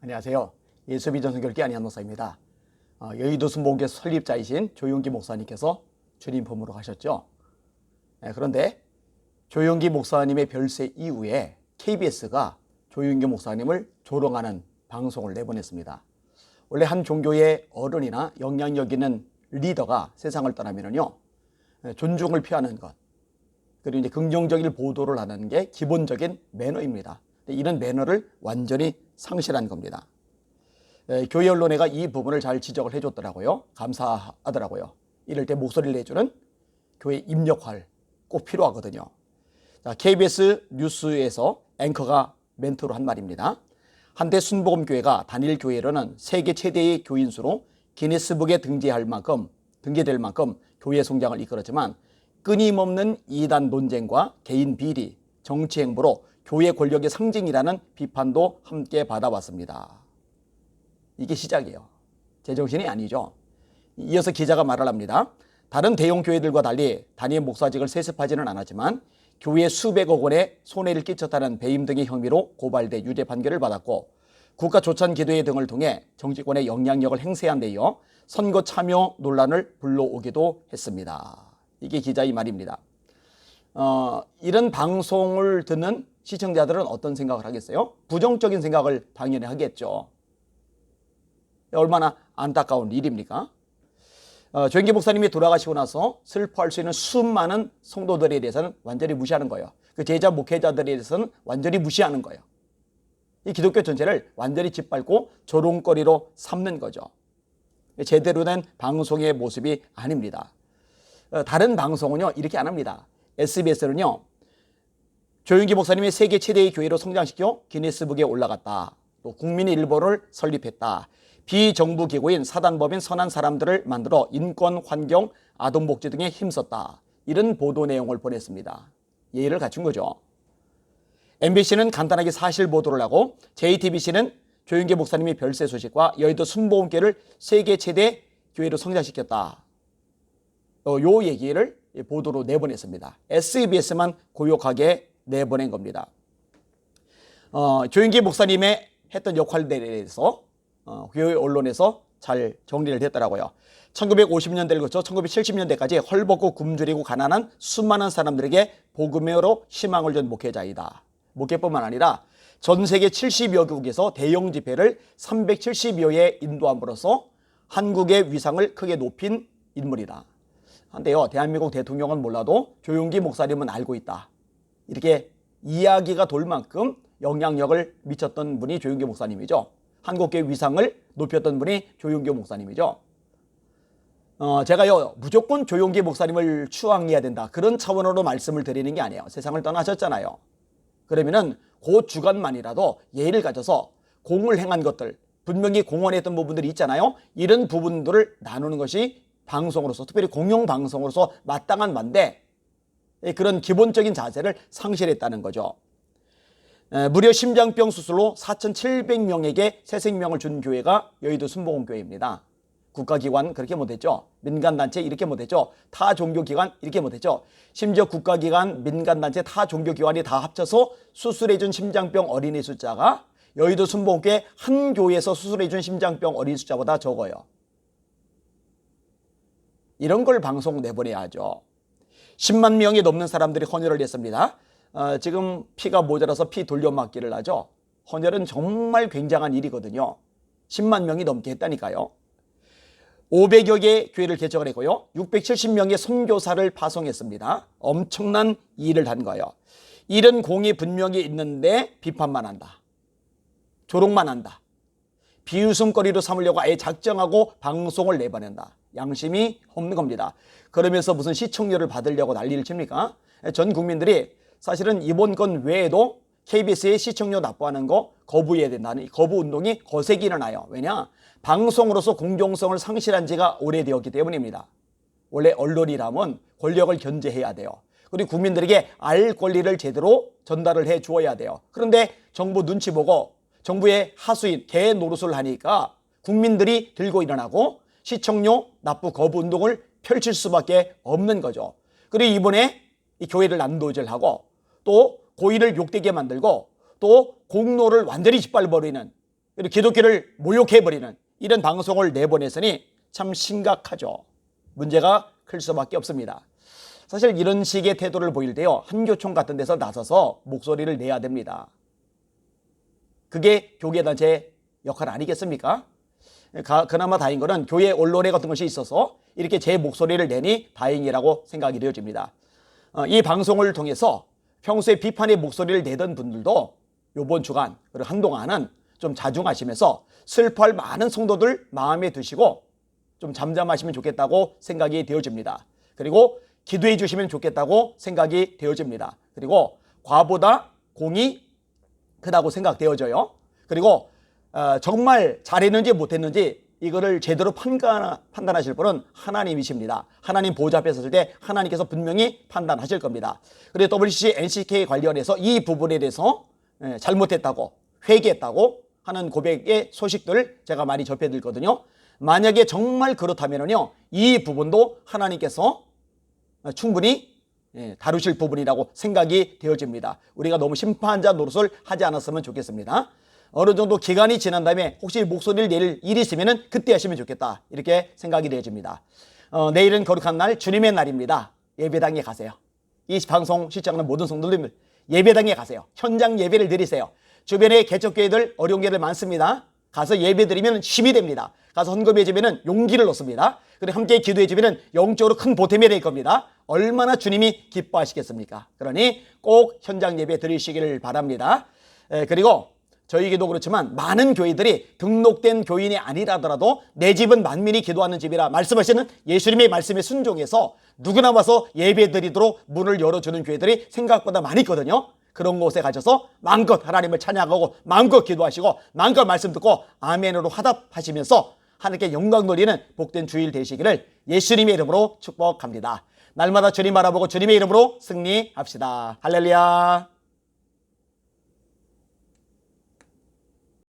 안녕하세요. 예수비전 선교회 안희한 목사입니다. 여의도 순복음교회 설립자이신 조용기 목사님께서 주님 품으로 가셨죠. 그런데 조용기 목사님의 별세 이후에 KBS가 조용기 목사님을 조롱하는 방송을 내보냈습니다. 원래 한 종교의 어른이나 영향력 있는 리더가 세상을 떠나면요, 존중을 표하는 것, 그리고 이제 긍정적인 보도를 하는 게 기본적인 매너입니다. 이런 매너를 완전히 상실한 겁니다. 교회 언론회가 이 부분을 잘 지적을 해줬더라고요. 감사하더라고요. 이럴 때 목소리를 내주는 교회 입력활 꼭 필요하거든요. 자, KBS 뉴스에서 앵커가 멘트로 한 말입니다. 한때 순복음교회가 단일 교회로는 세계 최대의 교인 수로 기네스북에 등재될 만큼 교회 성장을 이끌었지만 끊임없는 이단 논쟁과 개인 비리, 정치 행보로 교회 권력의 상징이라는 비판도 함께 받아왔습니다. 이게 시작이에요. 제정신이 아니죠. 이어서 기자가 말을 합니다. 다른 대형 교회들과 달리 단임 목사직을 세습하지는 않았지만 교회 수백억 원의 손해를 끼쳤다는 배임 등의 혐의로 고발돼 유죄 판결을 받았고 국가 조찬 기도회 등을 통해 정치권의 영향력을 행사한 데 이어 선거 참여 논란을 불러오기도 했습니다. 이게 기자의 말입니다. 이런 방송을 듣는 시청자들은 어떤 생각을 하겠어요? 부정적인 생각을 당연히 하겠죠. 얼마나 안타까운 일입니까? 조용기 목사님이 돌아가시고 나서 슬퍼할 수 있는 수많은 성도들에 대해서는 완전히 무시하는 거예요. 그 제자 목회자들에 대해서는 완전히 무시하는 거예요. 이 기독교 전체를 완전히 짓밟고 조롱거리로 삼는 거죠. 제대로 된 방송의 모습이 아닙니다. 다른 방송은요, 이렇게 안 합니다. SBS는요, 조용기 목사님이 세계 최대의 교회로 성장시켜 기네스북에 올라갔다. 또 국민일보를 설립했다. 비정부 기구인 사단법인 선한 사람들을 만들어 인권, 환경, 아동복지 등에 힘썼다. 이런 보도 내용을 보냈습니다. 예의를 갖춘 거죠. MBC는 간단하게 사실 보도를 하고 JTBC는 조용기 목사님이 별세 소식과 여의도 순복음교회를 세계 최대 교회로 성장시켰다. 요 얘기를 보도로 내보냈습니다. SBS만 고욕하게 내보낸 겁니다. 조용기 목사님의 했던 역할들에 대해서 교회 언론에서 잘 정리를 했더라고요. 1950년대를 거쳐 1970년대까지 헐벗고 굶주리고 가난한 수많은 사람들에게 복음으로 희망을 준 목회자이다. 목회뿐만 아니라 전 세계 70여 국에서 대형 집회를 370여에 인도함으로써 한국의 위상을 크게 높인 인물이다. 한데요, 대한민국 대통령은 몰라도 조용기 목사님은 알고 있다. 이렇게 이야기가 돌 만큼 영향력을 미쳤던 분이 조용기 목사님이죠. 한국교회 위상을 높였던 분이 조용기 목사님이죠. 제가요, 무조건 조용기 목사님을 추앙해야 된다, 그런 차원으로 말씀을 드리는 게 아니에요. 세상을 떠나셨잖아요. 그러면은 그 주간만이라도 예의를 가져서 공을 행한 것들, 분명히 공헌했던 부분들이 있잖아요. 이런 부분들을 나누는 것이 방송으로서, 특별히 공영방송으로서 마땅한 반대, 그런 기본적인 자세를 상실했다는 거죠. 무려 심장병 수술로 4,700명에게 새 생명을 준 교회가 여의도 순복음교회입니다. 국가기관 그렇게 못했죠. 민간단체 이렇게 못했죠. 타 종교기관 이렇게 못했죠. 심지어 국가기관, 민간단체, 타 종교기관이 다 합쳐서 수술해준 심장병 어린이 숫자가 여의도 순복음교회 한 교회에서 수술해준 심장병 어린이 숫자보다 적어요. 이런 걸 방송 내보내야 하죠. 10만 명이 넘는 사람들이 헌혈을 했습니다. 지금 피가 모자라서 피 돌려막기를 하죠. 헌혈은 정말 굉장한 일이거든요. 10만 명이 넘게 했다니까요. 500여 개의 교회를 개척을 했고요. 670명의 선교사를 파송했습니다. 엄청난 일을 한 거예요. 이런 공이 분명히 있는데 비판만 한다. 조롱만 한다. 비웃음거리로 삼으려고 아예 작정하고 방송을 내보낸다. 양심이 없는 겁니다. 그러면서 무슨 시청료를 받으려고 난리를 칩니까? 전 국민들이 사실은 이번 건 외에도 KBS의 시청료 납부하는 거 거부해야 된다는 거부 운동이 거세게 일어나요. 왜냐? 방송으로서 공정성을 상실한 지가 오래되었기 때문입니다. 원래 언론이라면 권력을 견제해야 돼요. 그리고 국민들에게 알 권리를 제대로 전달을 해 주어야 돼요. 그런데 정부 눈치 보고 정부의 하수인 개 노릇을 하니까 국민들이 들고 일어나고 시청료 납부 거부 운동을 펼칠 수밖에 없는 거죠. 그리고 이번에 이 교회를 난도질하고 또 고의를 욕되게 만들고 또 공로를 완전히 짓밟아버리는 그리고 기독교를 모욕해버리는 이런 방송을 내보냈으니 참 심각하죠. 문제가 클 수밖에 없습니다. 사실 이런 식의 태도를 보일 때요, 한교총 같은 데서 나서서 목소리를 내야 됩니다. 그게 교계단체의 역할 아니겠습니까? 그나마 다행인 것은 교회 언론회 같은 것이 있어서 이렇게 제 목소리를 내니 다행이라고 생각이 되어집니다. 이 방송을 통해서 평소에 비판의 목소리를 내던 분들도 이번 주간 그리고 한동안은 좀 자중하시면서 슬퍼할 많은 성도들 마음에 드시고 좀 잠잠하시면 좋겠다고 생각이 되어집니다. 그리고 기도해 주시면 좋겠다고 생각이 되어집니다. 그리고 과보다 공이 크다고 생각되어져요. 그리고 정말 잘했는지 못했는지 이거를 제대로 판단하실 분은 하나님이십니다. 하나님 보좌 앞에 섰을 때 하나님께서 분명히 판단하실 겁니다. 그리고 WCC, NCK 관련해서 이 부분에 대해서 잘못했다고 회개했다고 하는 고백의 소식들 제가 많이 접해드렸거든요. 만약에 정말 그렇다면요, 이 부분도 하나님께서 충분히 다루실 부분이라고 생각이 되어집니다. 우리가 너무 심판자 노릇을 하지 않았으면 좋겠습니다. 어느 정도 기간이 지난 다음에 혹시 목소리를 낼 일이 있으면 그때 하시면 좋겠다, 이렇게 생각이 되어집니다. 내일은 거룩한 날, 주님의 날입니다. 예배당에 가세요. 이 방송 시청하는 모든 성도들 예배당에 가세요. 현장 예배를 드리세요. 주변에 개척교회들, 어려운 교회들 많습니다. 가서 예배 드리면 힘이 됩니다. 가서 헌금해 주면 용기를 얻습니다. 그리고 함께 기도해 주면 영적으로 큰 보탬이 될 겁니다. 얼마나 주님이 기뻐하시겠습니까? 그러니 꼭 현장 예배 드리시기를 바랍니다. 그리고 저희에게도 그렇지만 많은 교회들이 등록된 교인이 아니라더라도 내 집은 만민이 기도하는 집이라 말씀하시는 예수님의 말씀에 순종해서 누구나 와서 예배 드리도록 문을 열어주는 교회들이 생각보다 많이 있거든요. 그런 곳에 가셔서 마음껏 하나님을 찬양하고 마음껏 기도하시고 마음껏 말씀 듣고 아멘으로 화답하시면서 하나님께 영광 돌리는 복된 주일 되시기를 예수님의 이름으로 축복합니다. 날마다 주님 바라보고 주님의 이름으로 승리합시다. 할렐루야.